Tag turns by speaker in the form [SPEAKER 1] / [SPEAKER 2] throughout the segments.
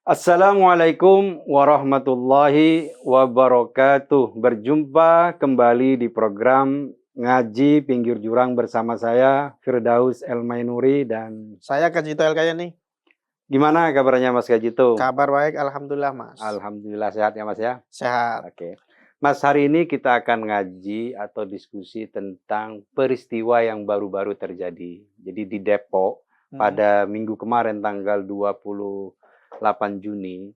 [SPEAKER 1] Assalamualaikum warahmatullahi wabarakatuh. Berjumpa kembali di program Ngaji Pinggir Jurang bersama saya Firdaus El-Mainuri dan
[SPEAKER 2] Saya Kajito El nih.
[SPEAKER 1] gimana kabarnya Mas Kajito?
[SPEAKER 2] Kabar baik, alhamdulillah Mas.
[SPEAKER 1] Alhamdulillah sehat ya Mas ya?
[SPEAKER 2] Sehat.
[SPEAKER 1] Oke. Mas, hari ini kita akan ngaji atau diskusi tentang peristiwa yang baru-baru terjadi. Jadi di Depok pada minggu kemarin tanggal 28 Juni.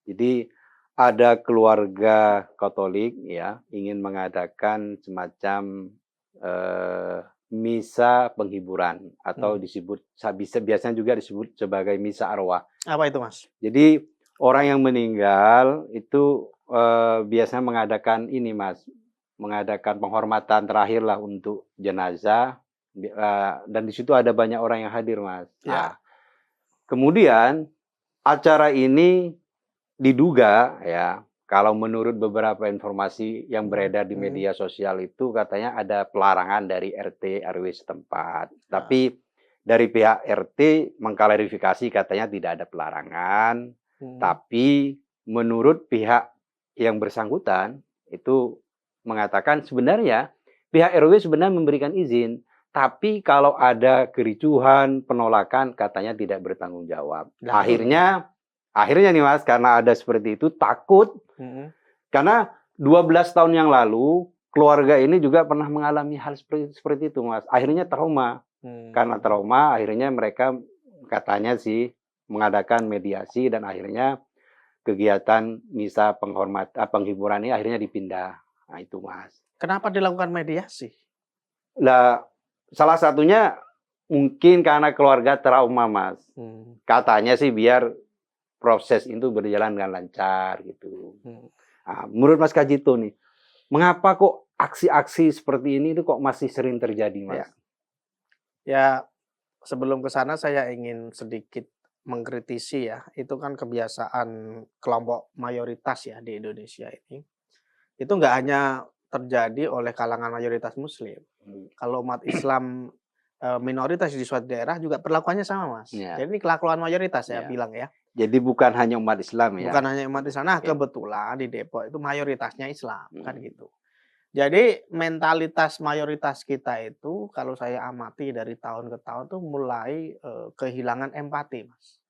[SPEAKER 1] Jadi ada keluarga Katolik ya ingin mengadakan semacam misa penghiburan atau disebut biasanya juga disebut sebagai misa arwah.
[SPEAKER 2] Apa itu Mas?
[SPEAKER 1] Jadi orang yang meninggal itu biasanya mengadakan ini Mas, mengadakan penghormatan terakhir lah untuk jenazah dan di situ ada banyak orang yang hadir Mas.
[SPEAKER 2] Ya.
[SPEAKER 1] Nah, kemudian acara ini diduga ya, kalau menurut beberapa informasi yang beredar di media sosial itu katanya ada pelarangan dari RT RW setempat. Tapi dari pihak RT mengklarifikasi katanya tidak ada pelarangan. Tapi menurut pihak yang bersangkutan itu mengatakan sebenarnya pihak RW sebenarnya memberikan izin. Tapi kalau ada kericuhan, penolakan katanya tidak bertanggung jawab. Akhirnya nih Mas, karena ada seperti itu takut. Karena 12 tahun yang lalu keluarga ini juga pernah mengalami hal seperti itu Mas. Akhirnya trauma. Karena trauma akhirnya mereka katanya sih mengadakan mediasi dan akhirnya kegiatan misa penghiburan ini akhirnya dipindah. Nah itu Mas.
[SPEAKER 2] Kenapa dilakukan mediasi?
[SPEAKER 1] Lah, salah satunya mungkin karena keluarga trauma Mas. Katanya sih biar proses itu berjalan dengan lancar gitu. Nah, menurut Mas Kajito nih, mengapa kok aksi-aksi seperti ini itu kok masih sering terjadi Mas?
[SPEAKER 2] Ya sebelum ke sana saya ingin sedikit mengkritisi ya. Itu kan kebiasaan kelompok mayoritas ya di Indonesia ini. Itu nggak hanya terjadi oleh kalangan mayoritas Muslim. Kalau umat Islam minoritas di suatu daerah juga perlakuannya sama Mas.
[SPEAKER 1] Ya.
[SPEAKER 2] Jadi ini kelakuan mayoritas saya bilang ya.
[SPEAKER 1] Jadi bukan hanya umat Islam ya?
[SPEAKER 2] Bukan hanya umat Islam. Nah kebetulan di Depok itu mayoritasnya Islam kan gitu. Jadi mentalitas mayoritas kita itu kalau saya amati dari tahun ke tahun tuh mulai kehilangan empati Mas.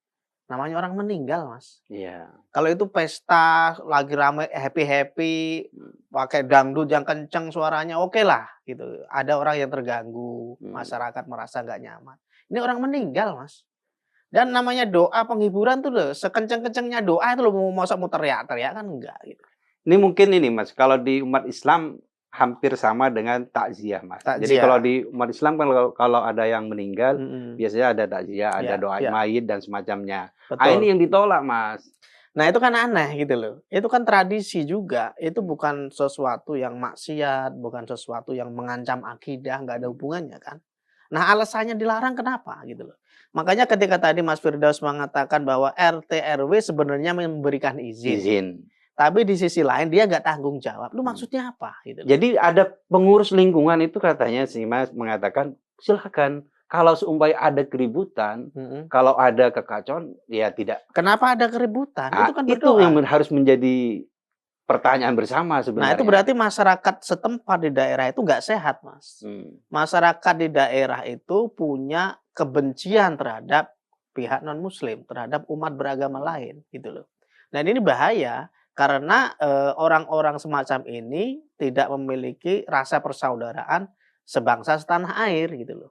[SPEAKER 2] Namanya orang meninggal Mas.
[SPEAKER 1] Iya.
[SPEAKER 2] Kalau itu pesta lagi ramai happy-happy, pakai dangdut yang kenceng suaranya oke lah gitu. Ada orang yang terganggu, masyarakat merasa nggak nyaman. Ini orang meninggal Mas. Dan namanya doa penghiburan tuh loh, sekenceng-kencengnya doa itu loh mau teriak-teriak kan enggak gitu.
[SPEAKER 1] Ini mungkin ini Mas, kalau di umat Islam hampir sama dengan takziah Mas. Jadi kalau di umat Islam kan kalau ada yang meninggal biasanya ada takziah, ada doa mayit dan semacamnya. Ah, ini yang ditolak Mas.
[SPEAKER 2] Nah itu kan aneh gitu loh. Itu kan tradisi juga. Itu bukan sesuatu yang maksiat, bukan sesuatu yang mengancam akidah, nggak ada hubungannya kan. Nah alasannya dilarang kenapa gitu loh. Makanya ketika tadi Mas Firdaus mengatakan bahwa RT RW sebenarnya memberikan izin. Tapi di sisi lain dia nggak tanggung jawab. Lu maksudnya apa? Gitu loh.
[SPEAKER 1] Jadi ada pengurus lingkungan itu katanya sih Mas mengatakan silakan kalau seumpamanya ada keributan, kalau ada kekacauan ya tidak.
[SPEAKER 2] Kenapa ada keributan?
[SPEAKER 1] Nah,
[SPEAKER 2] itu kan
[SPEAKER 1] itu yang harus menjadi pertanyaan bersama sebenarnya.
[SPEAKER 2] Nah itu berarti masyarakat setempat di daerah itu nggak sehat Mas. Masyarakat di daerah itu punya kebencian terhadap pihak non Muslim, terhadap umat beragama lain gitu loh. Dan ini bahaya. Karena orang-orang semacam ini tidak memiliki rasa persaudaraan sebangsa setanah air gitu loh.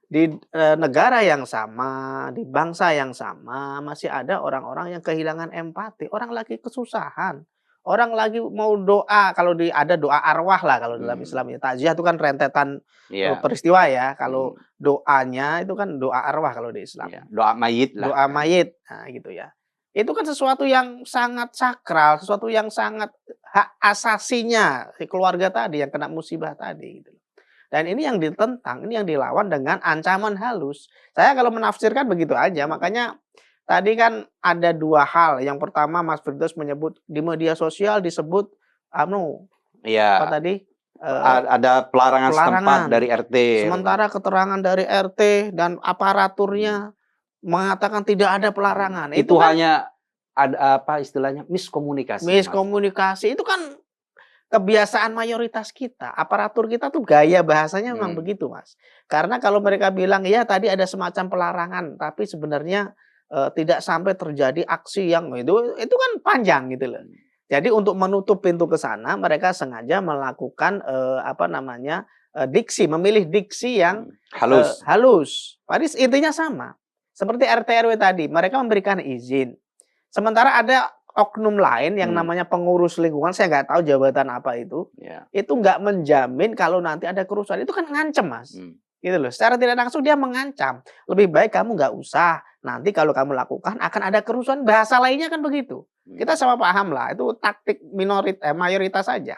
[SPEAKER 2] Di negara yang sama, di bangsa yang sama masih ada orang-orang yang kehilangan empati. Orang lagi kesusahan, orang lagi mau doa. Kalau ada doa arwah lah kalau dalam Islam ya. Takziah itu kan rentetan peristiwa ya. Kalau doanya itu kan doa arwah kalau di Islam.
[SPEAKER 1] Doa mayit lah.
[SPEAKER 2] Doa mayit, nah gitu ya. Itu kan sesuatu yang sangat sakral, sesuatu yang sangat hak asasinya si keluarga tadi yang kena musibah tadi gitu. Dan ini yang ditentang, ini yang dilawan dengan ancaman halus. Saya kalau menafsirkan begitu aja, makanya tadi kan ada dua hal. Yang pertama Mas Firdaus menyebut di media sosial disebut apa tadi?
[SPEAKER 1] Ada pelarangan setempat dari RT.
[SPEAKER 2] Sementara keterangan dari RT dan aparaturnya mengatakan tidak ada pelarangan.
[SPEAKER 1] Itu kan hanya ada apa istilahnya miskomunikasi, Mas.
[SPEAKER 2] Miskomunikasi itu kan kebiasaan mayoritas kita. Aparatur kita tuh gaya bahasanya memang begitu, Mas. Karena kalau mereka bilang, "Ya, tadi ada semacam pelarangan," tapi sebenarnya, tidak sampai terjadi aksi yang itu kan panjang gitu loh. Jadi untuk menutup pintu ke sana, mereka sengaja melakukan, memilih diksi yang,
[SPEAKER 1] Halus.
[SPEAKER 2] halus. Padahal intinya sama. Seperti RT RW tadi, mereka memberikan izin. Sementara ada oknum lain yang namanya pengurus lingkungan, saya nggak tahu jabatan apa itu nggak menjamin kalau nanti ada kerusuhan, itu kan ngancem, Mas. Gitu loh. Secara tidak langsung dia mengancam. Lebih baik kamu nggak usah. Nanti kalau kamu lakukan akan ada kerusuhan. Bahasa lainnya kan begitu. Kita sama paham lah. Itu taktik mayoritas saja.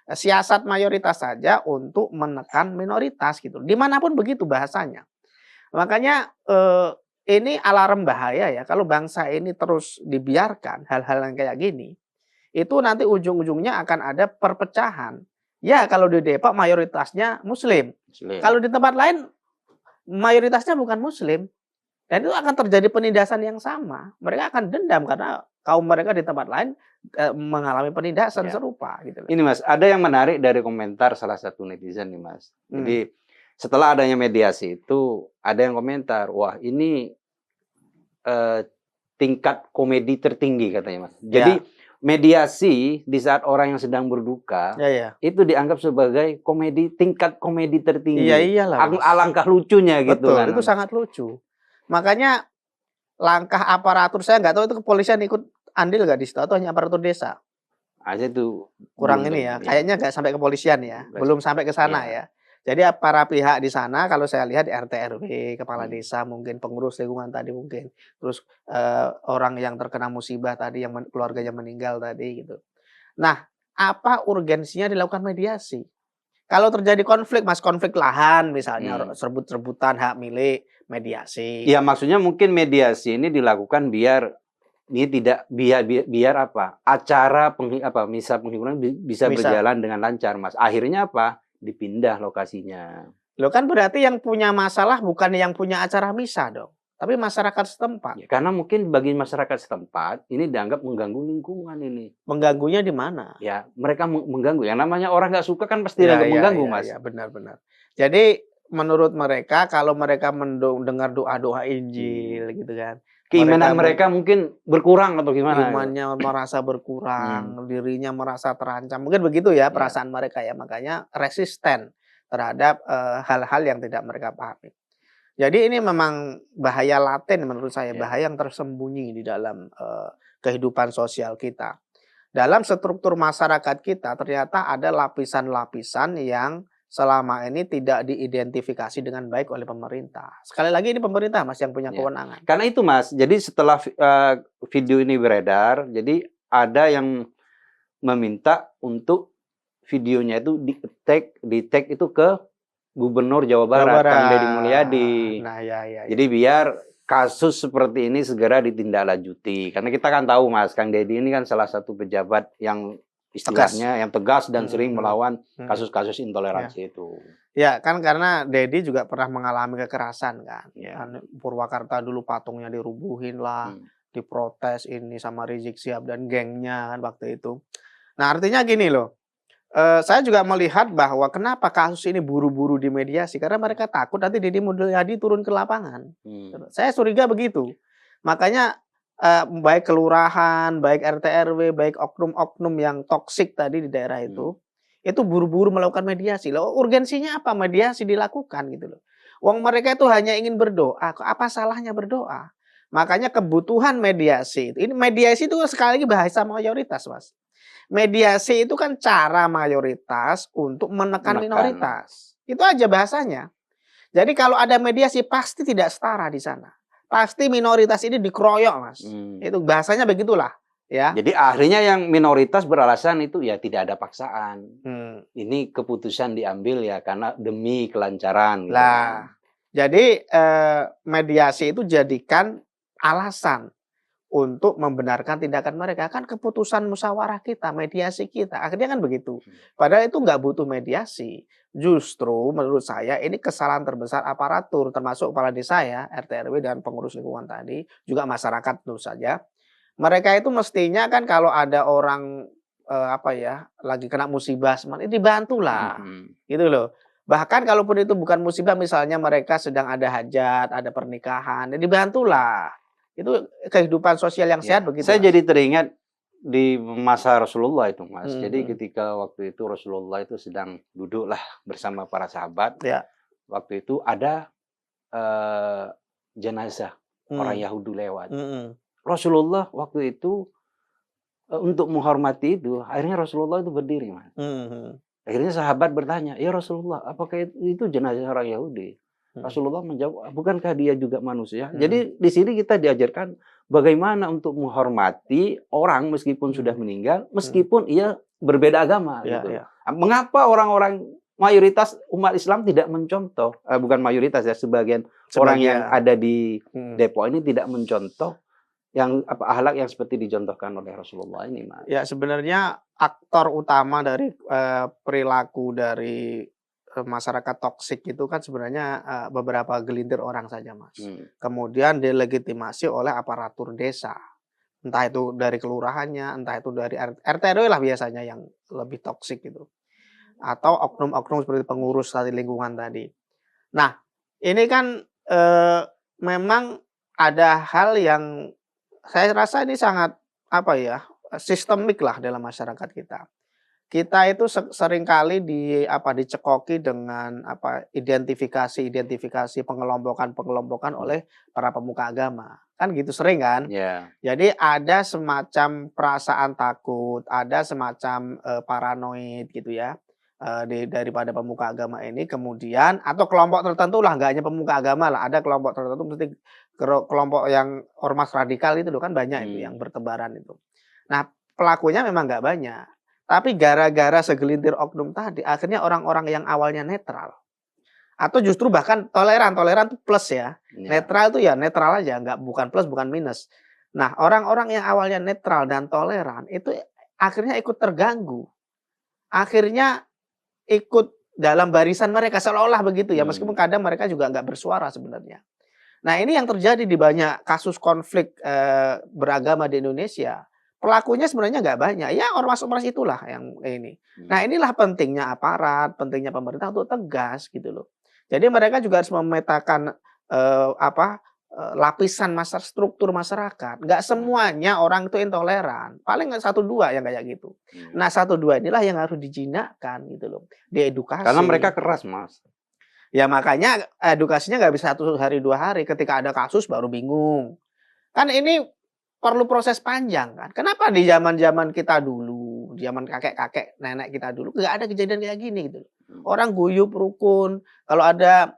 [SPEAKER 2] Siasat mayoritas saja untuk menekan minoritas gitu. Dimanapun begitu bahasanya. Makanya ini alarm bahaya ya. Kalau bangsa ini terus dibiarkan hal-hal yang kayak gini, itu nanti ujung-ujungnya akan ada perpecahan. Ya kalau di Depok mayoritasnya Muslim. Kalau di tempat lain mayoritasnya bukan Muslim. Dan itu akan terjadi penindasan yang sama. Mereka akan dendam karena kaum mereka di tempat lain mengalami penindasan serupa. Gitu.
[SPEAKER 1] Ini Mas, ada yang menarik dari komentar salah satu netizen nih Mas. Jadi setelah adanya mediasi itu ada yang komentar, wah ini tingkat komedi tertinggi katanya Mas. Jadi mediasi di saat orang yang sedang berduka itu dianggap sebagai tingkat komedi tertinggi.
[SPEAKER 2] Iya iyalah.
[SPEAKER 1] Alangkah lucunya gitu.
[SPEAKER 2] Betul, kan. Itu sangat lucu. Makanya langkah aparatur, saya nggak tahu itu kepolisian ikut andil nggak di situ atau hanya aparatur desa.
[SPEAKER 1] Aja tuh
[SPEAKER 2] kurang ini ya. Kayaknya nggak sampai kepolisian ya, belum sampai ke sana ya. Jadi para pihak di sana kalau saya lihat RT RW, kepala desa mungkin, pengurus lingkungan tadi mungkin, terus orang yang terkena musibah tadi yang keluarganya meninggal tadi gitu. Nah, apa urgensinya dilakukan mediasi? Kalau terjadi konflik, Mas, konflik lahan misalnya, rebut-rebutan hak milik, mediasi.
[SPEAKER 1] Ya maksudnya mungkin mediasi ini dilakukan biar ini tidak biar apa? Acara misa penghiburan bisa berjalan dengan lancar, Mas. Akhirnya apa? Dipindah lokasinya.
[SPEAKER 2] Loh kan berarti yang punya masalah bukan yang punya acara misa dong, tapi masyarakat setempat.
[SPEAKER 1] Ya, karena mungkin bagi masyarakat setempat ini dianggap mengganggu lingkungan ini.
[SPEAKER 2] Mengganggunya di mana?
[SPEAKER 1] Ya, mereka mengganggu. Yang namanya orang nggak suka kan pasti dianggap mengganggu, Mas.
[SPEAKER 2] Ya, benar-benar. Jadi menurut mereka kalau mereka mendengar doa-doa Injil gitu kan,
[SPEAKER 1] keimanan mereka mungkin berkurang atau gimana?
[SPEAKER 2] Imannya merasa berkurang, dirinya merasa terancam. Mungkin begitu ya perasaan mereka ya. Makanya resisten terhadap hal-hal yang tidak mereka pahami. Jadi ini memang bahaya laten menurut saya, bahaya yang tersembunyi di dalam kehidupan sosial kita. Dalam struktur masyarakat kita ternyata ada lapisan-lapisan yang selama ini tidak diidentifikasi dengan baik oleh pemerintah. Sekali lagi ini pemerintah, Mas, yang punya kewenangan.
[SPEAKER 1] Karena itu, Mas, jadi setelah video ini beredar, jadi ada yang meminta untuk videonya itu di-tag itu ke Gubernur Jawa Barat, Kang Deddy Mulyadi.
[SPEAKER 2] Nah,
[SPEAKER 1] Jadi biar kasus seperti ini segera ditindaklanjuti. Karena kita kan tahu, Mas, Kang Deddy ini kan salah satu pejabat yang istilahnya yang tegas dan sering melawan kasus-kasus intoleransi itu.
[SPEAKER 2] Ya kan karena Deddy juga pernah mengalami kekerasan kan. Purwakarta dulu patungnya dirubuhin lah, diprotes ini sama Rizik Syihab dan gengnya kan waktu itu. Nah artinya gini loh, saya juga melihat bahwa kenapa kasus ini buru-buru dimediasi, karena mereka takut nanti Deddy Mulyadi turun ke lapangan. Saya curiga begitu. Makanya baik kelurahan, baik RT RW, baik oknum-oknum yang toksik tadi di daerah itu buru-buru melakukan mediasi. Loh, urgensinya apa mediasi dilakukan gitu loh. Wong mereka itu hanya ingin berdoa, apa salahnya berdoa? Makanya kebutuhan mediasi ini mediasi itu sekali lagi bahasa mayoritas, Mas. Mediasi itu kan cara mayoritas untuk menekan minoritas. Itu aja bahasanya. Jadi kalau ada mediasi pasti tidak setara di sana. Pasti minoritas ini dikeroyok, Mas. Itu bahasanya begitulah, ya.
[SPEAKER 1] Jadi akhirnya yang minoritas beralasan itu ya tidak ada paksaan. Ini keputusan diambil ya karena demi kelancaran.
[SPEAKER 2] Lah, jadi mediasi itu jadikan alasan untuk membenarkan tindakan mereka. Kan keputusan musyawarah kita, mediasi kita. Akhirnya kan begitu. Padahal itu nggak butuh mediasi. Justru menurut saya ini kesalahan terbesar aparatur, termasuk kepala desa ya, RT RW dan pengurus lingkungan tadi, juga masyarakat tentu saja. Mereka itu mestinya kan kalau ada orang lagi kena musibah seperti dibantulah, gitu loh. Bahkan kalaupun itu bukan musibah, misalnya mereka sedang ada hajat, ada pernikahan, ya dibantulah. Itu kehidupan sosial yang sehat
[SPEAKER 1] Ya,
[SPEAKER 2] begitu,
[SPEAKER 1] saya
[SPEAKER 2] Mas.
[SPEAKER 1] jadi teringat di masa Rasulullah itu, Mas. Jadi
[SPEAKER 2] Mhm.
[SPEAKER 1] ketika waktu itu Rasulullah itu sedang duduklah bersama para sahabat.
[SPEAKER 2] Ya.
[SPEAKER 1] Waktu itu ada jenazah orang
[SPEAKER 2] Mhm.
[SPEAKER 1] Yahudi lewat.
[SPEAKER 2] Mhm.
[SPEAKER 1] Rasulullah waktu itu untuk menghormati itu, akhirnya Rasulullah itu berdiri, Mas.
[SPEAKER 2] Mhm.
[SPEAKER 1] Akhirnya sahabat bertanya, "Ya Rasulullah, apakah itu jenazah orang Yahudi?"
[SPEAKER 2] Mhm.
[SPEAKER 1] Rasulullah menjawab, "Bukankah dia juga manusia?"
[SPEAKER 2] Mhm.
[SPEAKER 1] Jadi di sini kita diajarkan bagaimana untuk menghormati orang meskipun sudah
[SPEAKER 2] Mhm.
[SPEAKER 1] meninggal,
[SPEAKER 2] Mhm.
[SPEAKER 1] meskipun ia berbeda agama
[SPEAKER 2] Ya,
[SPEAKER 1] gitu.
[SPEAKER 2] ya.
[SPEAKER 1] Mengapa orang-orang mayoritas umat Islam tidak mencontoh, bukan mayoritas ya, sebagian orang yang
[SPEAKER 2] Sebagian.
[SPEAKER 1] ada di
[SPEAKER 2] Mhm.
[SPEAKER 1] Depok ini tidak mencontoh yang akhlak yang seperti dicontohkan oleh Rasulullah ini, Mas.
[SPEAKER 2] Ya, sebenarnya aktor utama dari, perilaku dari, masyarakat toksik itu kan sebenarnya, beberapa gelintir orang saja, Mas. Kemudian dilegitimasi oleh aparatur desa. Entah itu dari kelurahannya, entah itu dari RT RW lah biasanya yang lebih toksik gitu. Atau oknum-oknum seperti pengurus tadi lingkungan tadi. Nah, ini kan, memang ada hal yang saya rasa ini sangat, sistemik lah dalam masyarakat kita. Kita itu seringkali dicekoki dengan identifikasi-identifikasi, pengelompokan-pengelompokan oleh para pemuka agama. Kan gitu sering kan?
[SPEAKER 1] Ya.
[SPEAKER 2] Jadi ada semacam perasaan takut, ada semacam, paranoid gitu ya, daripada pemuka agama ini kemudian atau kelompok tertentu lah, nggak hanya pemuka agama lah, ada kelompok tertentu seperti kelompok yang ormas radikal itu loh, kan banyak itu yang bertebaran itu. Nah, pelakunya memang nggak banyak, tapi gara-gara segelintir oknum tadi, akhirnya orang-orang yang awalnya netral atau justru bahkan toleran, toleran itu plus ya. Netral itu ya netral aja, bukan plus, bukan minus. Nah, orang-orang yang awalnya netral dan toleran itu akhirnya ikut terganggu. Akhirnya ikut dalam barisan mereka seolah-olah begitu ya, meskipun kadang mereka juga nggak bersuara sebenarnya. Nah, ini yang terjadi di banyak kasus konflik, beragama di Indonesia. Pelakunya sebenarnya nggak banyak, ya ormas-ormas itulah yang ini. Nah, inilah pentingnya aparat, pentingnya pemerintah untuk tegas gitu loh. Jadi mereka juga harus memetakan, lapisan struktur masyarakat. Nggak semuanya orang itu intoleran, paling 1, 2 yang kayak gitu. Nah, 1, 2 inilah yang harus dijinakkan gitu loh,
[SPEAKER 1] Karena mereka
[SPEAKER 2] diedukasi.
[SPEAKER 1] keras, Mas.
[SPEAKER 2] Ya makanya edukasinya nggak bisa 1 hari 2 hari, ketika ada kasus baru bingung. Kan ini perlu proses panjang kan. Kenapa di zaman-zaman kita dulu, zaman kakek-kakek, nenek kita dulu nggak ada kejadian kayak gini gitu. Orang guyup rukun, kalau ada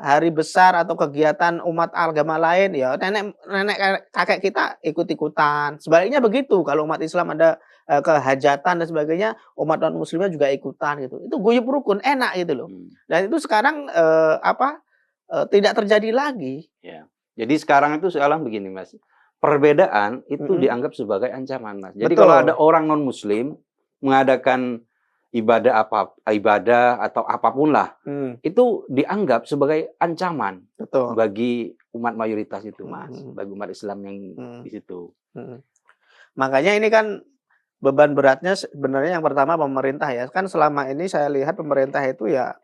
[SPEAKER 2] hari besar atau kegiatan umat agama lain ya nenek nenek kakek kita ikut-ikutan. Sebaliknya begitu, kalau umat Islam ada kehajatan dan sebagainya, umat non muslimnya juga ikutan gitu. Itu guyup rukun, enak gitu loh. Dan itu sekarang tidak terjadi lagi.
[SPEAKER 1] Ya. Jadi sekarang begini, Mas. Perbedaan itu dianggap sebagai ancaman, Mas. Jadi kalau ada orang non muslim mengadakan ibadah atau apapun lah, itu dianggap sebagai ancaman bagi umat mayoritas itu, Mas. Bagi umat Islam yang di situ.
[SPEAKER 2] Makanya ini kan beban beratnya sebenarnya yang pertama pemerintah ya. Kan selama ini saya lihat pemerintah itu ya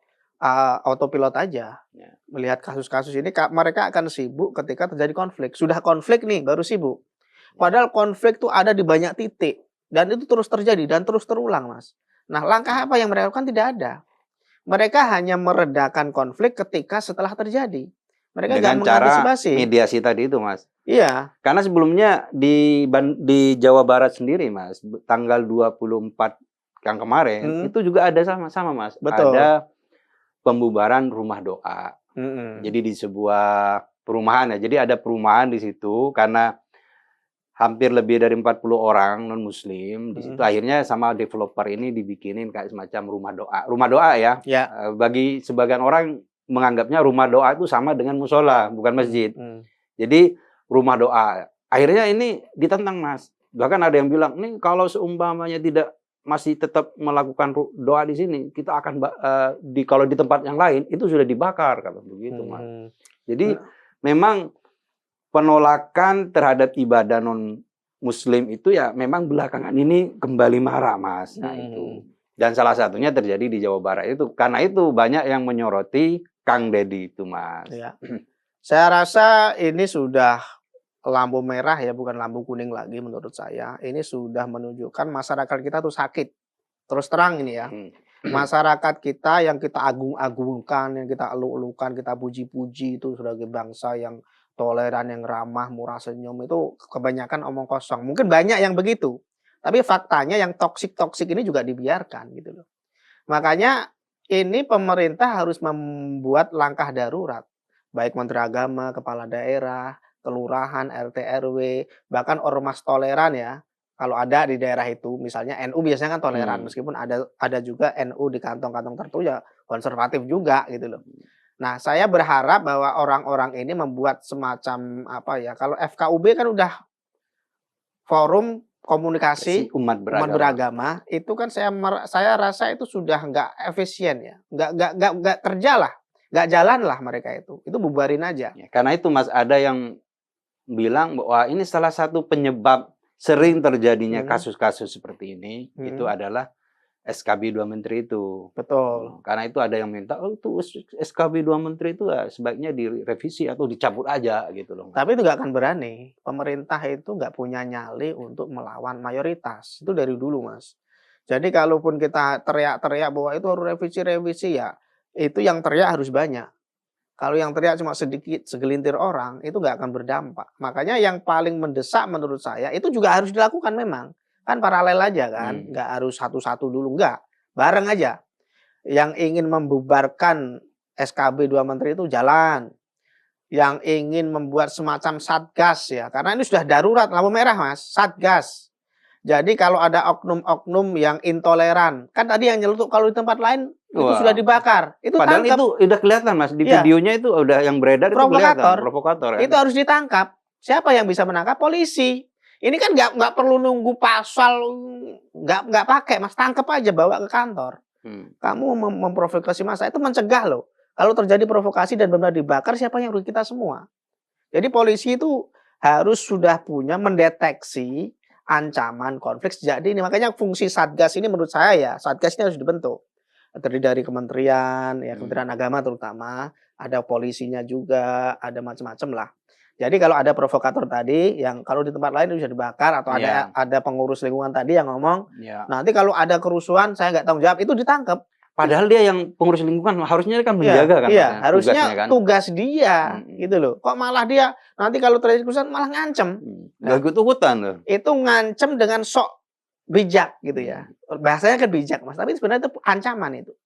[SPEAKER 2] autopilot aja. Melihat kasus-kasus ini mereka akan sibuk ketika terjadi konflik. Sudah konflik nih baru sibuk. Padahal konflik tuh ada di banyak titik dan itu terus terjadi dan terus terulang, Mas. Nah, langkah apa yang mereka lakukan? Tidak ada. Mereka hanya meredakan konflik ketika setelah terjadi. Mereka nggak
[SPEAKER 1] Dengan cara
[SPEAKER 2] mengantisipasi.
[SPEAKER 1] mediasi tadi itu, Mas.
[SPEAKER 2] Iya.
[SPEAKER 1] Karena sebelumnya di Jawa Barat sendiri, Mas, tanggal 24 yang kemarin itu juga ada sama-sama, Mas.
[SPEAKER 2] Betul.
[SPEAKER 1] Ada pembubaran rumah doa. Jadi di sebuah perumahan ya. Jadi ada perumahan di situ karena hampir lebih dari 40 orang non muslim di situ, akhirnya sama developer ini dibikinin kayak semacam rumah doa. Rumah doa ya. Bagi sebagian orang menganggapnya rumah doa itu sama dengan musola, bukan masjid. Jadi rumah doa. Akhirnya ini ditentang, Mas. Bahkan ada yang bilang, nih kalau seumpamanya tidak masih tetap melakukan doa di sini, kita akan kalau di tempat yang lain itu sudah dibakar, kata begitu, Mas. Jadi memang penolakan terhadap ibadah non Muslim itu ya memang belakangan ini kembali marak, Mas. Nah itu. Dan salah satunya terjadi di Jawa Barat itu. Karena itu banyak yang menyoroti Kang Deddy itu, Mas.
[SPEAKER 2] Ya. Saya rasa ini sudah lampu merah ya, bukan lampu kuning lagi menurut saya. Ini sudah menunjukkan masyarakat kita tuh sakit. Terus terang ini ya. Masyarakat kita yang kita agung-agungkan, yang kita eluk-elukan, kita puji-puji itu sebagai bangsa yang toleran, yang ramah, murah senyum, itu kebanyakan omong kosong. Mungkin banyak yang begitu. Tapi faktanya yang toksik-toksik ini juga dibiarkan gitu loh. Makanya ini pemerintah harus membuat langkah darurat. Baik Menteri Agama, Kepala Daerah, Kelurahan, RT RW, bahkan ormas toleran ya. Kalau ada di daerah itu, misalnya NU biasanya kan toleran, meskipun ada juga NU di kantong-kantong tertentu ya konservatif juga gitu loh. Nah, saya berharap bahwa orang-orang ini membuat semacam apa ya, kalau FKUB kan udah forum komunikasi
[SPEAKER 1] umat
[SPEAKER 2] beragama, itu kan saya rasa itu sudah nggak efisien ya, nggak kerja lah, nggak jalan lah mereka itu bubarin aja.
[SPEAKER 1] Ya, karena itu Mas, ada yang bilang bahwa ini salah satu penyebab sering terjadinya kasus-kasus seperti ini, itu adalah SKB 2 Menteri itu.
[SPEAKER 2] Betul.
[SPEAKER 1] Karena itu ada yang minta, oh itu SKB 2 Menteri itu ya sebaiknya direvisi atau dicabut aja gitu loh.
[SPEAKER 2] Tapi itu nggak akan berani. Pemerintah itu nggak punya nyali untuk melawan mayoritas. Itu dari dulu, Mas. Jadi kalaupun kita teriak-teriak bahwa itu harus revisi ya, itu yang teriak harus banyak. Kalau yang teriak cuma sedikit, segelintir orang, itu nggak akan berdampak. Makanya yang paling mendesak menurut saya, itu juga harus dilakukan memang. Kan paralel aja kan, nggak harus satu-satu dulu, nggak. Bareng aja. Yang ingin membubarkan SKB 2 Menteri itu jalan. Yang ingin membuat semacam satgas ya, karena ini sudah darurat, lampu merah Mas, satgas. Jadi kalau ada oknum-oknum yang intoleran, kan tadi yang nyelutuk kalau di tempat lain itu sudah dibakar. Itu
[SPEAKER 1] padahal tangkap. Itu udah kelihatan Mas, di videonya itu udah yang beredar
[SPEAKER 2] provokator,
[SPEAKER 1] itu kelihatan, provokator.
[SPEAKER 2] Itu harus ditangkap. Siapa yang bisa menangkap? Polisi. Ini kan nggak perlu nunggu pasal, nggak pakai Mas, tangkap aja bawa ke kantor. Kamu memprovokasi massa, itu mencegah loh. Kalau terjadi provokasi dan benar dibakar, siapa yang rugi? Kita semua. Jadi polisi itu harus sudah punya mendeteksi ancaman konflik sejak dini. Makanya fungsi satgas ini menurut saya ya, satgas ini harus dibentuk. Terdiri dari kementerian, ya Kementerian Agama terutama, ada polisinya juga, ada macam-macam lah. Jadi kalau ada provokator tadi, yang kalau di tempat lain bisa dibakar, atau ada pengurus lingkungan tadi yang ngomong, nanti kalau ada kerusuhan, saya nggak tanggung jawab, itu ditangkap.
[SPEAKER 1] Padahal dia yang pengurus lingkungan harusnya kan menjaga kan.
[SPEAKER 2] Iya, harusnya tugas dia gitu loh. Kok malah dia nanti kalau terjadi kerusuhan malah ngancem.
[SPEAKER 1] Gak ikut-ikutan loh.
[SPEAKER 2] Itu ngancem dengan sok bijak gitu ya. Bahasanya kan bijak Mas, tapi sebenarnya itu ancaman itu.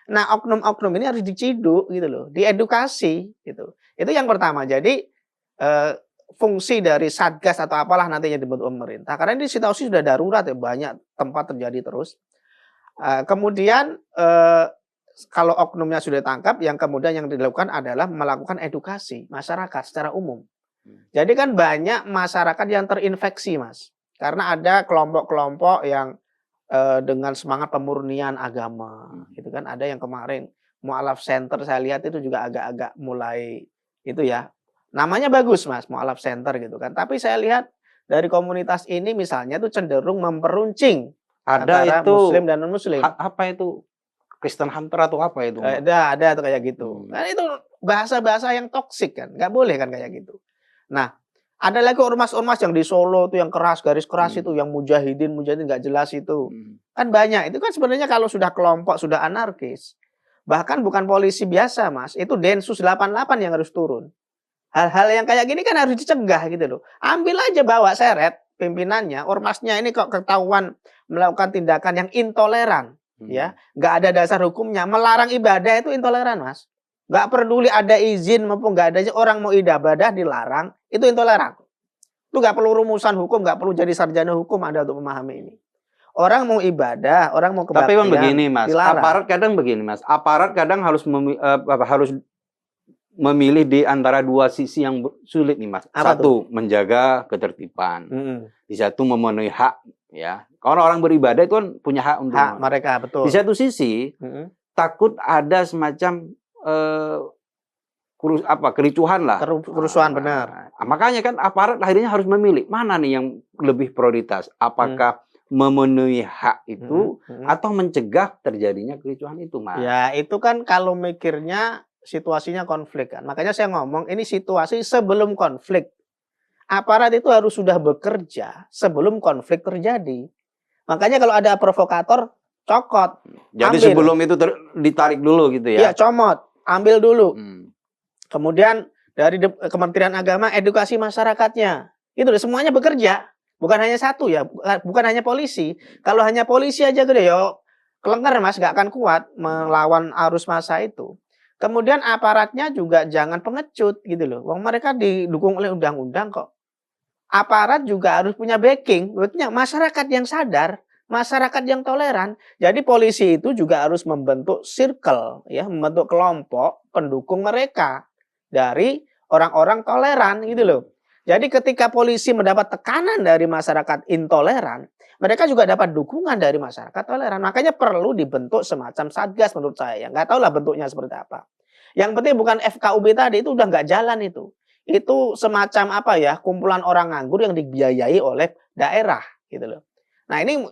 [SPEAKER 2] Nah, oknum-oknum ini harus diciduk gitu loh, diedukasi gitu. Itu yang pertama. Jadi fungsi dari satgas atau apalah nantinya dibentuk pemerintah. Karena ini situasi sudah darurat ya, banyak tempat terjadi terus. Kemudian kalau oknumnya sudah ditangkap, yang kemudian yang dilakukan adalah melakukan edukasi masyarakat secara umum. Jadi kan banyak masyarakat yang terinfeksi Mas, karena ada kelompok-kelompok yang dengan semangat pemurnian agama, gitu kan. Ada yang kemarin Mu'alaf Center saya lihat itu juga agak-agak mulai itu ya, namanya bagus Mas, Mu'alaf Center gitu kan. Tapi saya lihat dari komunitas ini misalnya itu cenderung memperuncing
[SPEAKER 1] ada itu
[SPEAKER 2] Muslim dan non Muslim.
[SPEAKER 1] Apa itu Kristen Hunter atau apa itu?
[SPEAKER 2] Ada tuh kayak gitu. Kan itu bahasa-bahasa yang toksik kan, nggak boleh kan kayak gitu. Nah, ada lagi ormas-ormas yang di Solo tuh yang keras, garis keras itu, yang mujahidin nggak jelas itu. Kan banyak. Itu kan sebenarnya kalau sudah kelompok, sudah anarkis. Bahkan bukan polisi biasa, Mas. Itu Densus 88 yang harus turun. Hal-hal yang kayak gini kan harus dicegah gitu loh. Ambil aja bawa seret pimpinannya, ormasnya ini kok ketahuan melakukan tindakan yang intoleran, ya, nggak ada dasar hukumnya, melarang ibadah itu intoleran Mas, nggak peduli ada izin maupun nggak ada, orang mau ibadah dilarang itu intoleran. Itu nggak perlu rumusan hukum, nggak perlu jadi sarjana hukum Anda untuk memahami ini. Orang mau ibadah, orang mau kebaktian.
[SPEAKER 1] Tapi memang begini Mas,
[SPEAKER 2] dilarang.
[SPEAKER 1] Aparat kadang harus memilih di antara dua sisi yang sulit nih Mas. Satu, menjaga ketertiban. Di satu, memenuhi hak ya. Kalau orang beribadah itu kan punya hak untuk
[SPEAKER 2] mereka, betul.
[SPEAKER 1] Di satu sisi takut ada semacam kericuhan lah.
[SPEAKER 2] Kerusuhan benar.
[SPEAKER 1] Makanya kan aparat akhirnya harus memilih mana nih yang lebih prioritas. Apakah memenuhi hak itu atau mencegah terjadinya kericuhan itu, Mas.
[SPEAKER 2] Ya, itu kan kalau mikirnya situasinya konflik kan. Makanya saya ngomong ini situasi sebelum konflik. Aparat itu harus sudah bekerja sebelum konflik terjadi. Makanya kalau ada provokator, cokot.
[SPEAKER 1] Jadi
[SPEAKER 2] ambil.
[SPEAKER 1] sebelum itu ditarik dulu gitu ya?
[SPEAKER 2] Iya, comot. Ambil dulu. Kemudian dari Kementerian Agama edukasi masyarakatnya. Itu semuanya bekerja. Bukan hanya satu ya, bukan hanya polisi. Kalau hanya polisi aja gede ya kelenger Mas, nggak akan kuat melawan arus massa itu. Kemudian aparatnya juga jangan pengecut gitu loh. Wong mereka didukung oleh undang-undang kok. Aparat juga harus punya backing, punya masyarakat yang sadar, masyarakat yang toleran. Jadi polisi itu juga harus membentuk circle, ya, membentuk kelompok pendukung mereka dari orang-orang toleran gitu loh. Jadi ketika polisi mendapat tekanan dari masyarakat intoleran, mereka juga dapat dukungan dari masyarakat toleran. Makanya perlu dibentuk semacam satgas menurut saya. Nggak tahu lah bentuknya seperti apa. Yang penting bukan FKUB tadi, itu udah nggak jalan itu. Itu semacam apa ya, kumpulan orang nganggur yang dibiayai oleh daerah gitu loh. Nah ini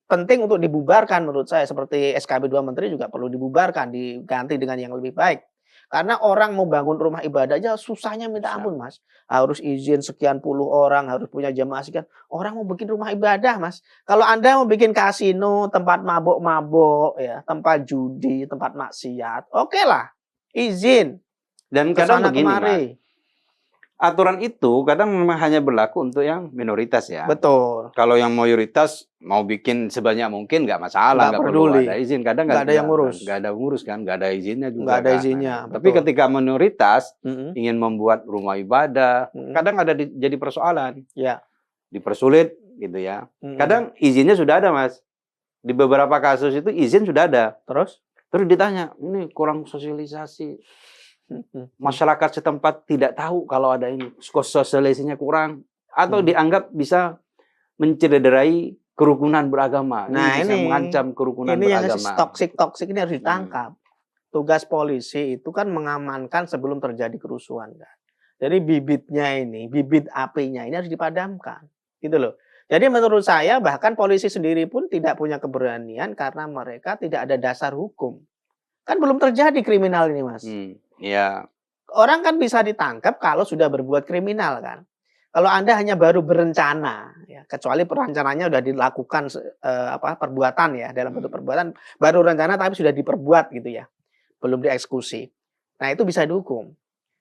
[SPEAKER 2] penting untuk dibubarkan menurut saya. Seperti SKB 2 Menteri juga perlu dibubarkan, diganti dengan yang lebih baik. Karena orang mau bangun rumah ibadah aja susahnya minta ampun Mas. Harus izin sekian puluh orang, harus punya jamaah sekian. Orang mau bikin rumah ibadah Mas. Kalau Anda mau bikin kasino, tempat mabok-mabok, ya, tempat judi, tempat maksiat, oke lah, izin.
[SPEAKER 1] Dan kadang begini
[SPEAKER 2] kemari.
[SPEAKER 1] Mas, aturan itu kadang memang hanya berlaku untuk yang minoritas ya.
[SPEAKER 2] Betul.
[SPEAKER 1] Kalau yang mayoritas mau bikin sebanyak mungkin nggak masalah, nggak perlu ada izin. Kadang
[SPEAKER 2] nggak ada yang ngurus,
[SPEAKER 1] nggak ada ngurus kan, nggak ada izinnya juga.
[SPEAKER 2] Nggak ada
[SPEAKER 1] kan.
[SPEAKER 2] izinnya.
[SPEAKER 1] Tapi ketika minoritas ingin membuat rumah ibadah, kadang ada jadi persoalan.
[SPEAKER 2] Ya.
[SPEAKER 1] Dipersulit gitu ya. Kadang izinnya sudah ada Mas. Di beberapa kasus itu izin sudah ada. Terus ditanya, ini kurang sosialisasi. Masyarakat setempat tidak tahu kalau ada ini, sosialisasinya kurang atau dianggap bisa mencederai kerukunan beragama.
[SPEAKER 2] Nah,
[SPEAKER 1] ini bisa mengancam kerukunan
[SPEAKER 2] ini
[SPEAKER 1] beragama.
[SPEAKER 2] Yang toksik ini harus ditangkap. Tugas polisi itu kan mengamankan sebelum terjadi kerusuhan kan. Jadi bibit apinya ini harus dipadamkan. Gitu loh. Jadi menurut saya bahkan polisi sendiri pun tidak punya keberanian karena mereka tidak ada dasar hukum. Kan belum terjadi kriminal ini, Mas.
[SPEAKER 1] Iya.
[SPEAKER 2] Orang kan bisa ditangkap kalau sudah berbuat kriminal kan. Kalau Anda hanya baru berencana, ya, kecuali perencananya sudah dilakukan perbuatan ya, dalam bentuk perbuatan, baru rencana tapi sudah diperbuat gitu ya, belum dieksekusi. Nah itu bisa dihukum.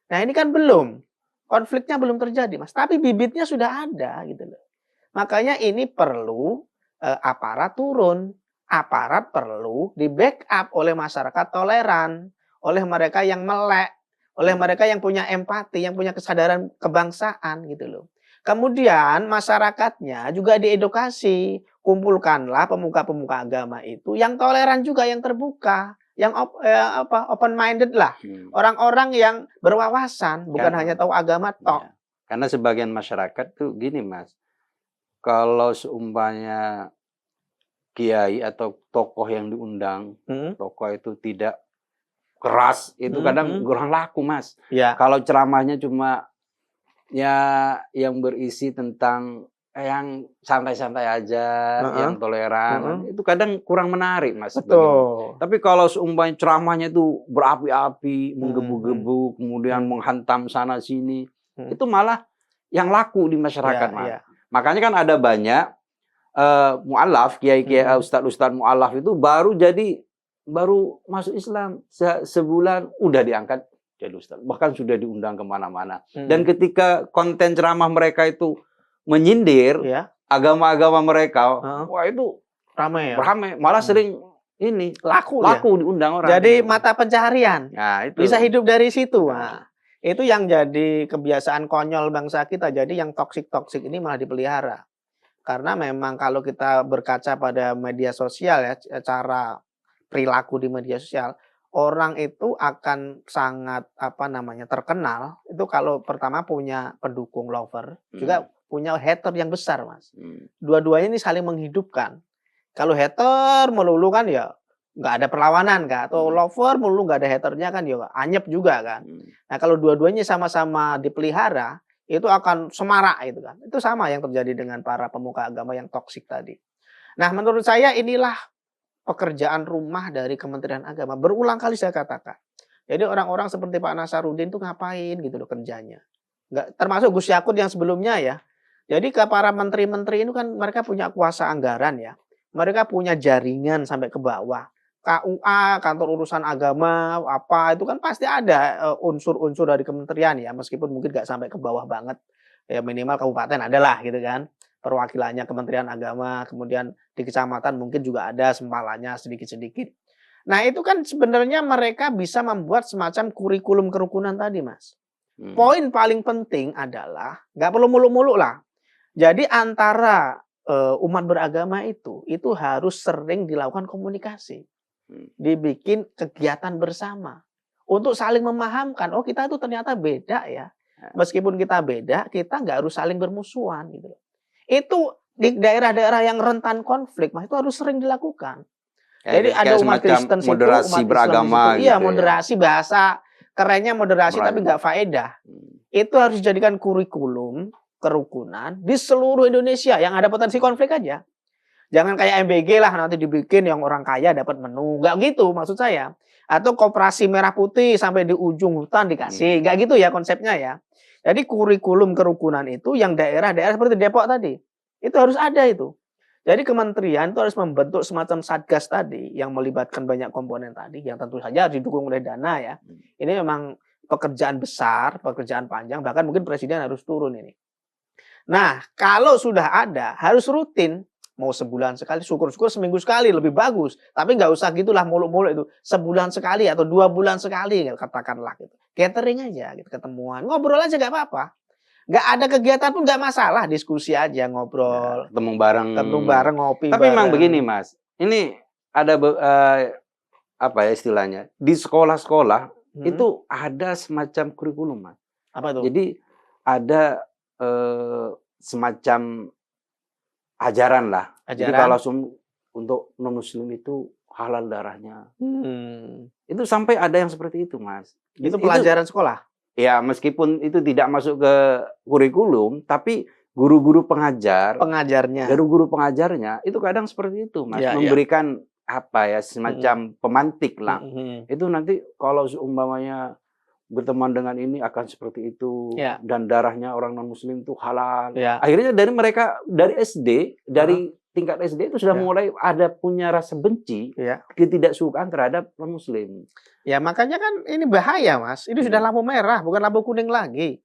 [SPEAKER 2] Nah ini kan belum, konfliknya belum terjadi Mas, tapi bibitnya sudah ada gitu loh. Makanya ini perlu aparat turun, aparat perlu di backup oleh masyarakat toleran, oleh mereka yang melek, oleh mereka yang punya empati, yang punya kesadaran kebangsaan gitu loh. Kemudian masyarakatnya juga diedukasi, kumpulkanlah pemuka-pemuka agama itu yang toleran juga, yang terbuka, yang open minded lah, orang-orang yang berwawasan, bukan hanya tahu agama tok.
[SPEAKER 1] Ya. Karena sebagian masyarakat tuh gini Mas, kalau seumpamanya kiai atau tokoh yang diundang, tokoh itu tidak keras, itu kadang kurang laku Mas.
[SPEAKER 2] Ya.
[SPEAKER 1] Kalau ceramahnya cuma ya yang berisi tentang yang santai-santai aja, yang toleran, itu kadang kurang menarik Mas.
[SPEAKER 2] Betul.
[SPEAKER 1] Tapi kalau seumpamanya ceramahnya itu berapi-api, menggebu-gebu, kemudian menghantam sana sini, itu malah yang laku di masyarakat Mas. Ya. Makanya kan ada banyak mu'alaf, kiai-kiai, ustadz-ustadz mu'alaf itu baru masuk Islam sebulan udah diangkat jadi ustadz, bahkan sudah diundang kemana-mana. Dan ketika konten ceramah mereka itu menyindir agama-agama mereka, wah itu ramai, malah sering ini laku diundang orang.
[SPEAKER 2] Jadi mata pencaharian,
[SPEAKER 1] nah, itu.
[SPEAKER 2] Bisa hidup dari situ. Nah, itu yang jadi kebiasaan konyol bangsa kita. Jadi yang toksik ini malah dipelihara. Karena memang kalau kita berkaca pada media sosial ya, cara perilaku di media sosial, orang itu akan sangat terkenal itu kalau pertama punya pendukung lover, juga punya hater yang besar Mas. Dua-duanya ini saling menghidupkan. Kalau hater melulu kan ya nggak ada perlawanan kan, atau lover melulu nggak ada haternya kan ya anyep juga kan. Nah kalau dua-duanya sama-sama dipelihara, itu akan semarak itu kan. Itu sama yang terjadi dengan para pemuka agama yang toksik tadi. Nah, menurut saya inilah pekerjaan rumah dari Kementerian Agama. Berulang kali saya katakan. Jadi orang-orang seperti Pak Nasaruddin tuh ngapain gitu loh kerjanya. Nggak, termasuk Gus Yakut yang sebelumnya ya. Jadi ke para menteri-menteri itu kan mereka punya kuasa anggaran ya. Mereka punya jaringan sampai ke bawah. KUA, kantor urusan agama, apa itu kan pasti ada unsur-unsur dari kementerian ya, meskipun mungkin nggak sampai ke bawah banget. Ya minimal kabupaten adalah gitu kan. Perwakilannya Kementerian Agama, kemudian di kecamatan mungkin juga ada sempalannya sedikit-sedikit. Nah, itu kan sebenarnya mereka bisa membuat semacam kurikulum kerukunan tadi, Mas. Poin paling penting adalah nggak perlu muluk-muluk lah. Jadi antara umat beragama itu harus sering dilakukan komunikasi, dibikin kegiatan bersama untuk saling memahamkan. Oh, kita itu ternyata beda ya. Meskipun kita beda, kita nggak harus saling bermusuhan gitu. Itu di daerah-daerah yang rentan konflik, Mas, itu harus sering dilakukan. Jadi ada umat Kristen situ,
[SPEAKER 1] moderasi
[SPEAKER 2] umat
[SPEAKER 1] beragama
[SPEAKER 2] Islam di situ.
[SPEAKER 1] gitu
[SPEAKER 2] Iya,
[SPEAKER 1] ya.
[SPEAKER 2] moderasi bahasa kerennya moderasi tapi
[SPEAKER 1] Beragama.
[SPEAKER 2] nggak faedah. Itu harus dijadikan kurikulum kerukunan di seluruh Indonesia yang ada potensi konflik aja. Jangan kayak MBG lah nanti dibikin yang orang kaya dapat menu. Nggak gitu maksud saya. Atau koperasi merah putih sampai di ujung hutan dikasih. Nggak gitu ya konsepnya ya. Jadi kurikulum kerukunan itu yang daerah-daerah seperti Depok tadi. Itu harus ada itu. Jadi kementerian itu harus membentuk semacam satgas tadi yang melibatkan banyak komponen tadi yang tentu saja harus didukung oleh dana ya. Ini memang pekerjaan besar, pekerjaan panjang, bahkan mungkin presiden harus turun ini. Nah, kalau sudah ada, harus rutin. Mau sebulan sekali, syukur-syukur seminggu sekali, lebih bagus. Tapi nggak usah gitulah muluk-muluk itu. Sebulan sekali atau 2 bulan sekali, katakanlah gitu. Catering aja, gitu, ketemuan. Ngobrol aja nggak apa-apa. Nggak ada kegiatan pun nggak masalah, diskusi aja, ngobrol.
[SPEAKER 1] Ketemu bareng.
[SPEAKER 2] Ketemu bareng, ngopi
[SPEAKER 1] Tapi
[SPEAKER 2] bareng.
[SPEAKER 1] memang begini, Mas. Ini ada apa ya istilahnya? Di sekolah-sekolah itu ada semacam kurikulum, Mas.
[SPEAKER 2] Apa itu?
[SPEAKER 1] Jadi ada semacam ajaran lah. Jadi kalau untuk non-muslim itu halal darahnya. Itu sampai ada yang seperti itu, Mas.
[SPEAKER 2] Itu pelajaran sekolah?
[SPEAKER 1] Ya, meskipun itu tidak masuk ke kurikulum, tapi guru-guru guru-guru pengajarnya itu kadang seperti itu, Mas. Memberikan apa ya, semacam pemantik lah. Itu nanti kalau seumpamanya berteman dengan ini akan seperti itu, dan darahnya orang non-muslim itu halal. Akhirnya dari mereka, dari SD, dari tingkat SD itu sudah mulai ada punya rasa benci, ketidaksukaan terhadap non-muslim.
[SPEAKER 2] Ya makanya kan ini bahaya, Mas. Ini sudah lampu merah, bukan lampu kuning lagi.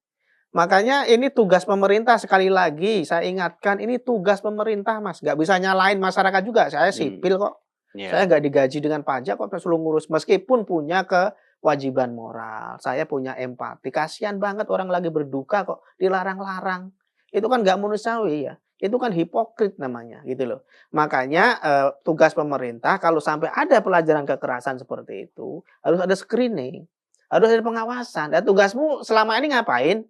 [SPEAKER 2] Makanya ini tugas pemerintah, sekali lagi saya ingatkan, ini tugas pemerintah, Mas. Nggak bisa nyalain masyarakat juga. Saya sipil kok. Saya nggak digaji dengan pajak kok, selalu ngurus. Meskipun punya kewajiban moral, saya punya empati. Kasihan banget orang lagi berduka kok dilarang-larang. Itu kan nggak manusiawi ya. Itu kan hipokrit namanya gitu loh. Makanya tugas pemerintah kalau sampai ada pelajaran kekerasan seperti itu harus ada screening, harus ada pengawasan. Dan tugasmu selama ini ngapain?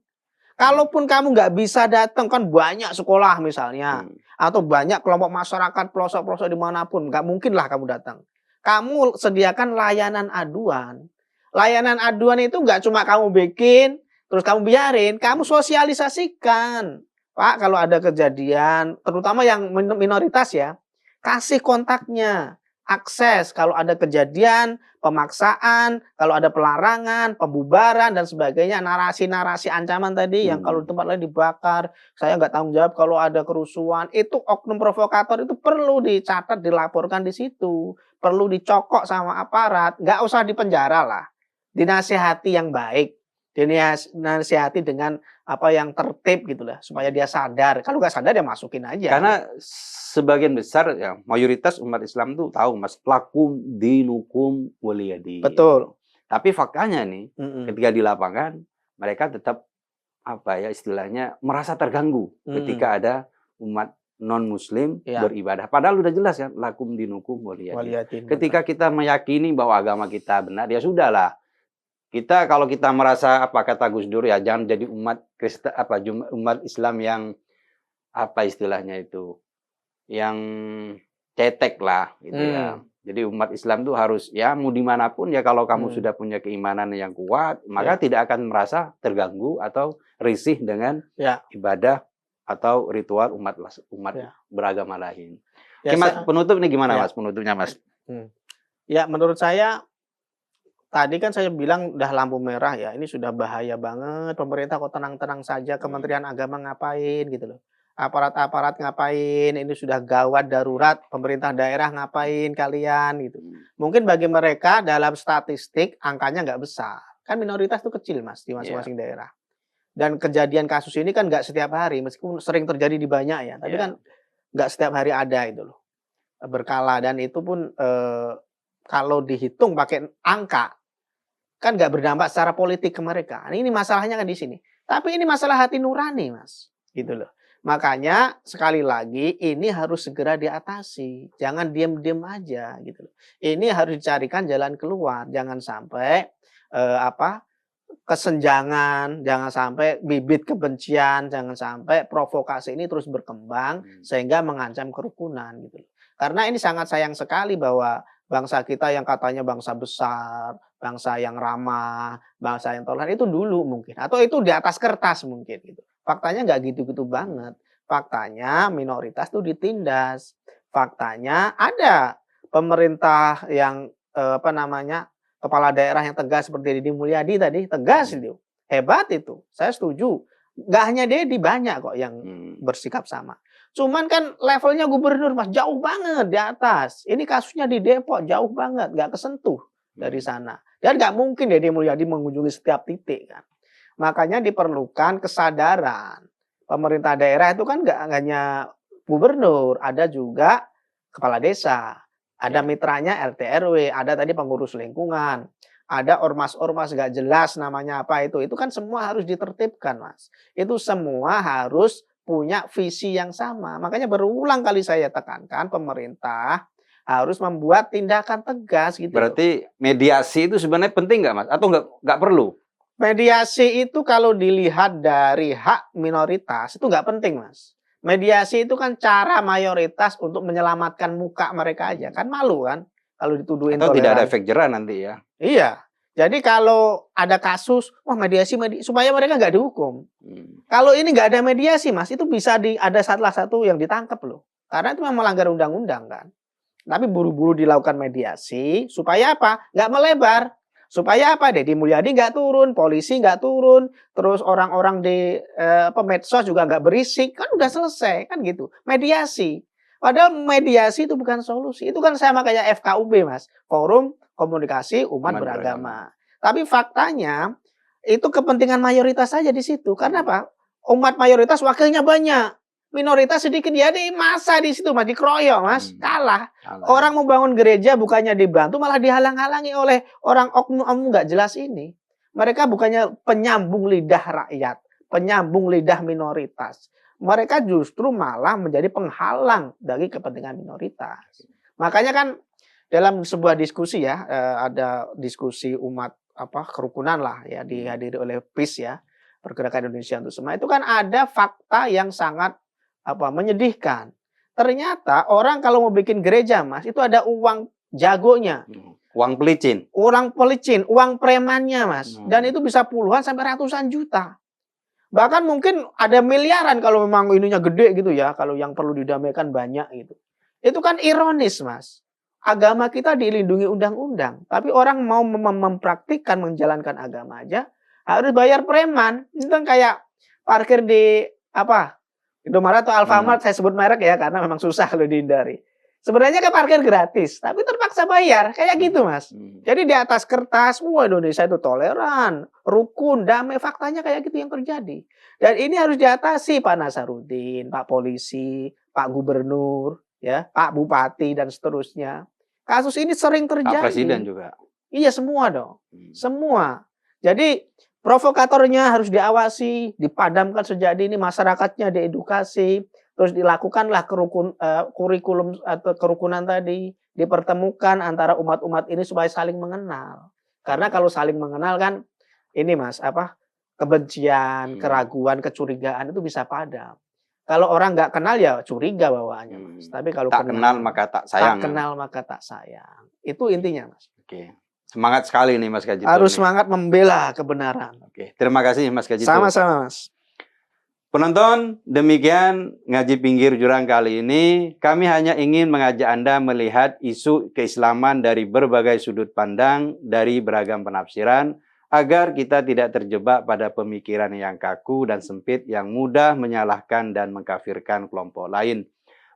[SPEAKER 2] Kalaupun kamu nggak bisa datang, kan banyak sekolah misalnya, atau banyak kelompok masyarakat pelosok-pelosok dimanapun, nggak mungkin lah kamu datang. Kamu sediakan layanan aduan. Layanan aduan itu nggak cuma kamu bikin, terus kamu biarin, kamu sosialisasikan. Pak, kalau ada kejadian, terutama yang minoritas ya, kasih kontaknya, akses kalau ada kejadian, pemaksaan, kalau ada pelarangan, pembubaran, dan sebagainya, narasi-narasi ancaman tadi, yang kalau di tempat lain dibakar, saya nggak tanggung jawab kalau ada kerusuhan, itu oknum provokator itu perlu dicatat, dilaporkan di situ, perlu dicokok sama aparat, nggak usah dipenjara lah, dinasihati yang baik. Dinasihati dengan apa yang tertib gitu lah, supaya dia sadar. Kalau nggak sadar ya masukin aja.
[SPEAKER 1] Karena sebagian besar ya mayoritas umat Islam tuh tahu, Mas, lakum dinukum waliyadin.
[SPEAKER 2] Betul.
[SPEAKER 1] Tapi faktanya nih, ketika di lapangan mereka tetap apa ya istilahnya merasa terganggu ketika ada umat non-muslim beribadah. Padahal udah jelas kan, lakum dinukum waliyadin. Ketika kita meyakini bahwa agama kita benar, ya sudahlah. Kalau kita merasa apa kata Gus Dur ya, jangan jadi umat Kristen umat Islam yang apa istilahnya itu, yang cetek lah gitu ya. Jadi umat Islam tuh harus ya mau dimanapun ya kalau kamu sudah punya keimanan yang kuat, maka tidak akan merasa terganggu atau risih dengan ibadah atau ritual umat beragama lain. Oke, Mas, penutup ini gimana Mas? Penutupnya Mas?
[SPEAKER 2] Ya, menurut saya tadi kan saya bilang udah lampu merah ya, ini sudah bahaya banget. Pemerintah kok tenang-tenang saja, Kementerian Agama ngapain gitu loh. Aparat-aparat ngapain, ini sudah gawat darurat, pemerintah daerah ngapain kalian gitu. Mungkin bagi mereka dalam statistik angkanya nggak besar. Kan minoritas itu kecil Mas di masing-masing daerah. Dan kejadian kasus ini kan nggak setiap hari, meskipun sering terjadi di banyak ya, tapi kan nggak setiap hari ada itu loh. Berkala, dan itu pun kalau dihitung pakai angka kan nggak berdampak secara politik ke mereka. Ini masalahnya kan di sini. Tapi ini masalah hati nurani Mas, gitu loh. Makanya sekali lagi ini harus segera diatasi. Jangan diam-diam aja gitu loh. Ini harus dicarikan jalan keluar. Jangan sampai kesenjangan, jangan sampai bibit kebencian, jangan sampai provokasi ini terus berkembang sehingga mengancam kerukunan gitu loh. Karena ini sangat sayang sekali bahwa bangsa kita yang katanya bangsa besar, bangsa yang ramah, bangsa yang toleran itu dulu mungkin, atau itu di atas kertas mungkin gitu. Faktanya nggak gitu-gitu banget. Faktanya minoritas tuh ditindas. Faktanya ada pemerintah yang kepala daerah yang tegas seperti Deddy Mulyadi tadi, tegas itu. Hebat itu. Saya setuju. Nggak hanya Deddy, banyak kok yang bersikap sama. Cuman kan levelnya gubernur Mas, jauh banget di atas. Ini kasusnya di Depok, jauh banget, nggak kesentuh dari sana. Dan nggak mungkin Deddy Mulyadi mengunjungi setiap titik kan. Makanya diperlukan kesadaran. Pemerintah daerah itu kan nggak hanya gubernur, ada juga kepala desa, ada mitranya RT RW, ada tadi pengurus lingkungan, ada ormas-ormas nggak jelas namanya apa itu kan semua harus ditertibkan Mas. Itu semua harus punya visi yang sama. Makanya berulang kali saya tekankan pemerintah harus membuat tindakan tegas gitu.
[SPEAKER 1] Berarti mediasi itu sebenarnya penting nggak Mas? Atau nggak perlu?
[SPEAKER 2] Mediasi itu kalau dilihat dari hak minoritas itu nggak penting Mas. Mediasi itu kan cara mayoritas untuk menyelamatkan muka mereka aja. Kan malu kan kalau dituduh intoleran.
[SPEAKER 1] Atau tidak ada efek jerah nanti ya?
[SPEAKER 2] Iya. Jadi kalau ada kasus, wah mediasi supaya mereka nggak dihukum. Kalau ini nggak ada mediasi Mas, itu bisa ada salah satu yang ditangkap loh. Karena itu memang melanggar undang-undang kan. Tapi buru-buru dilakukan mediasi supaya apa? Nggak melebar. Supaya apa? Deddy Mulyadi nggak turun, polisi nggak turun, terus orang-orang di medsos juga nggak berisik, kan udah selesai kan gitu. Mediasi. Padahal mediasi itu bukan solusi. Itu kan sama kayak FKUB Mas, Forum Komunikasi Umat Beragama. Tapi faktanya itu kepentingan mayoritas saja di situ. Karena apa? Umat mayoritas wakilnya banyak. Minoritas sedikit, jadi masa di situ Mas, dikeroyok Mas, kalah. Orang mau bangun gereja bukannya dibantu, malah dihalang-halangi oleh orang oknum nggak jelas ini. Mereka bukannya penyambung lidah rakyat, penyambung lidah minoritas. Mereka justru malah menjadi penghalang dari kepentingan minoritas. Makanya kan dalam sebuah diskusi ya, ada diskusi umat kerukunan lah ya, dihadiri oleh PIS ya, Pergerakan Indonesia Untuk Semua. Itu kan ada fakta yang sangat menyedihkan. Ternyata orang kalau mau bikin gereja Mas, itu ada uang jagonya.
[SPEAKER 1] Uang pelicin.
[SPEAKER 2] Uang pelicin, uang premannya Mas. Dan itu bisa puluhan sampai ratusan juta. Bahkan mungkin ada miliaran kalau memang ininya gede gitu ya, kalau yang perlu didamaikan banyak gitu. Itu kan ironis Mas. Agama kita dilindungi undang-undang, tapi orang mau mempraktikkan menjalankan agama aja harus bayar preman. Itu kan kayak parkir di Indomaret atau Alfamart, saya sebut merek ya karena memang susah kalau dihindari. Sebenarnya kan parkir gratis, tapi terpaksa bayar, kayak gitu Mas. Jadi di atas kertas, wah Indonesia itu toleran, rukun, damai, faktanya kayak gitu yang terjadi. Dan ini harus diatasi Pak Nasaruddin, Pak Polisi, Pak Gubernur, ya, Pak Bupati dan seterusnya. Kasus ini sering terjadi.
[SPEAKER 1] Pak Presiden juga.
[SPEAKER 2] Iya semua dong, semua. Jadi provokatornya harus diawasi, dipadamkan sejak dini, masyarakatnya diedukasi, terus dilakukanlah kurikulum atau kerukunan tadi, dipertemukan antara umat-umat ini supaya saling mengenal. Karena kalau saling mengenal kan ini Mas, kebencian, keraguan, kecurigaan itu bisa padam. Kalau orang nggak kenal ya curiga bawaannya, Mas. Tapi kalau
[SPEAKER 1] Tak kenal maka tak sayang.
[SPEAKER 2] tak kenal maka tak sayang. Itu intinya, Mas.
[SPEAKER 1] Oke. Semangat sekali nih Mas Kajito.
[SPEAKER 2] Harus
[SPEAKER 1] nih.
[SPEAKER 2] semangat membela kebenaran.
[SPEAKER 1] Oke. Terima kasih Mas Kajito.
[SPEAKER 2] Sama-sama, Mas.
[SPEAKER 1] Penonton, demikian ngaji pinggir jurang kali ini. Kami hanya ingin mengajak Anda melihat isu keislaman dari berbagai sudut pandang, dari beragam penafsiran, agar kita tidak terjebak pada pemikiran yang kaku dan sempit yang mudah menyalahkan dan mengkafirkan kelompok lain.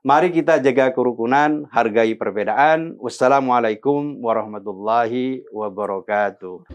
[SPEAKER 1] Mari kita jaga kerukunan, hargai perbedaan. Wassalamualaikum warahmatullahi wabarakatuh.